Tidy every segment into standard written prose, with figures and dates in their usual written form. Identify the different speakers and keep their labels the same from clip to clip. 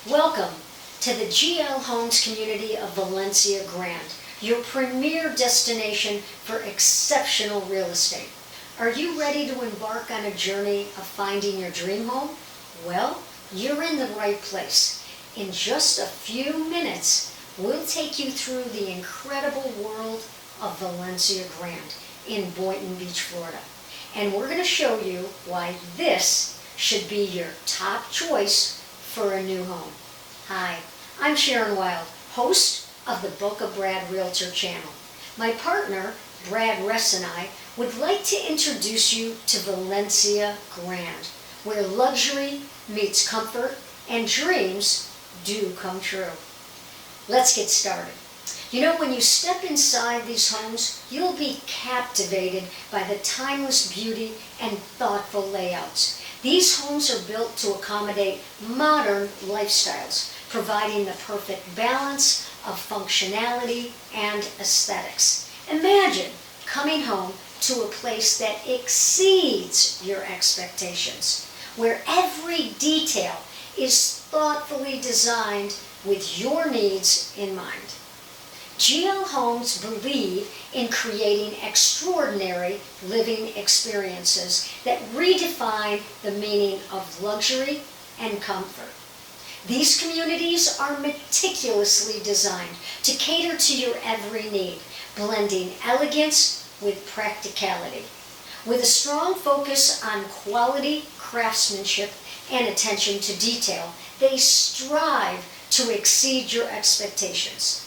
Speaker 1: Welcome to the GL Homes community of Valencia Grand, your premier destination for exceptional real estate. Are you ready to embark on a journey of finding your dream home? Well, you're in the right place. In just a few minutes, we'll take you through the incredible world of Valencia Grand in Boynton Beach, Florida. And we're going to show you why this should be your top choice for a new home. Hi, I'm Sharon, host of the Bocaratonrealtor channel. My partner, Brad Ress, and I would like to introduce you to Valencia Grand, where luxury meets comfort and dreams do come true. Let's get started. You know, when you step inside these homes, you'll be captivated by the timeless beauty and thoughtful layouts. These homes are built to accommodate modern lifestyles, providing the perfect balance of functionality and aesthetics. Imagine coming home to a place that exceeds your expectations, where every detail is thoughtfully designed with your needs in mind. GL Homes believe in creating extraordinary living experiences that redefine the meaning of luxury and comfort. These communities are meticulously designed to cater to your every need, blending elegance with practicality. With a strong focus on quality, craftsmanship, and attention to detail, they strive to exceed your expectations.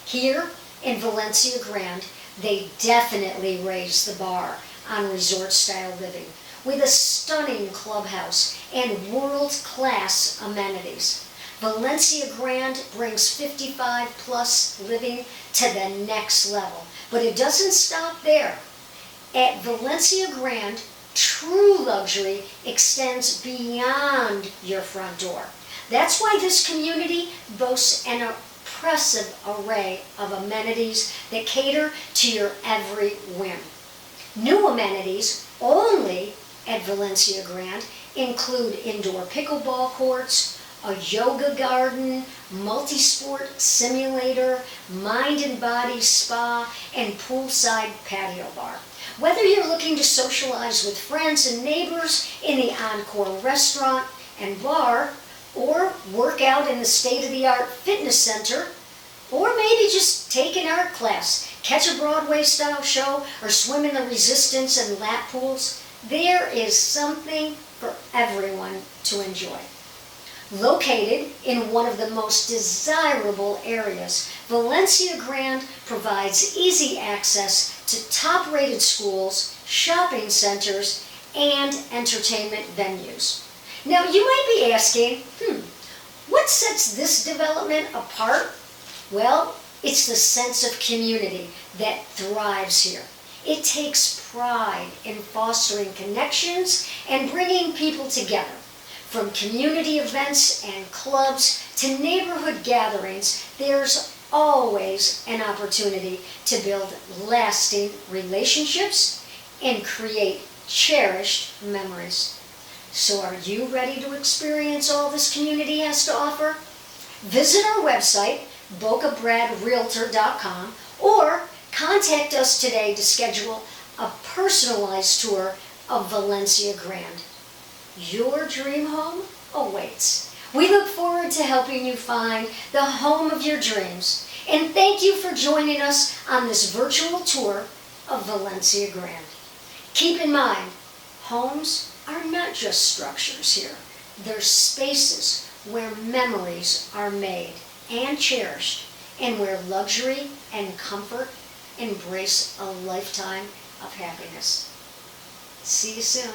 Speaker 1: Here in Valencia Grand, they definitely raise the bar on resort-style living, with a stunning clubhouse and world-class amenities. Valencia Grand brings 55-plus living to the next level, but it doesn't stop there. At Valencia Grand, true luxury extends beyond your front door. That's why this community boasts an impressive array of amenities that cater to your every whim. New amenities only at Valencia Grand include indoor pickleball courts, a yoga garden, multi-sport simulator, mind and body spa, and poolside patio bar. Whether you're looking to socialize with friends and neighbors in the Encore restaurant and bar, or work out in the state-of-the-art fitness center, or maybe just take an art class, catch a Broadway-style show, or swim in the resistance and lap pools, there is something for everyone to enjoy. Located in one of the most desirable areas, Valencia Grand provides easy access to top-rated schools, shopping centers, and entertainment venues. Now, you might be asking, what sets this development apart? Well, it's the sense of community that thrives here. It takes pride in fostering connections and bringing people together. From community events and clubs to neighborhood gatherings, there's always an opportunity to build lasting relationships and create cherished memories. So are you ready to experience all this community has to offer? Visit our website, Bocaratonrealtor.com, or contact us today to schedule a personalized tour of Valencia Grand. Your dream home awaits. We look forward to helping you find the home of your dreams. And thank you for joining us on this virtual tour of Valencia Grand. Keep in mind, homes are not just structures here. They're spaces where memories are made and cherished, and where luxury and comfort embrace a lifetime of happiness. See you soon.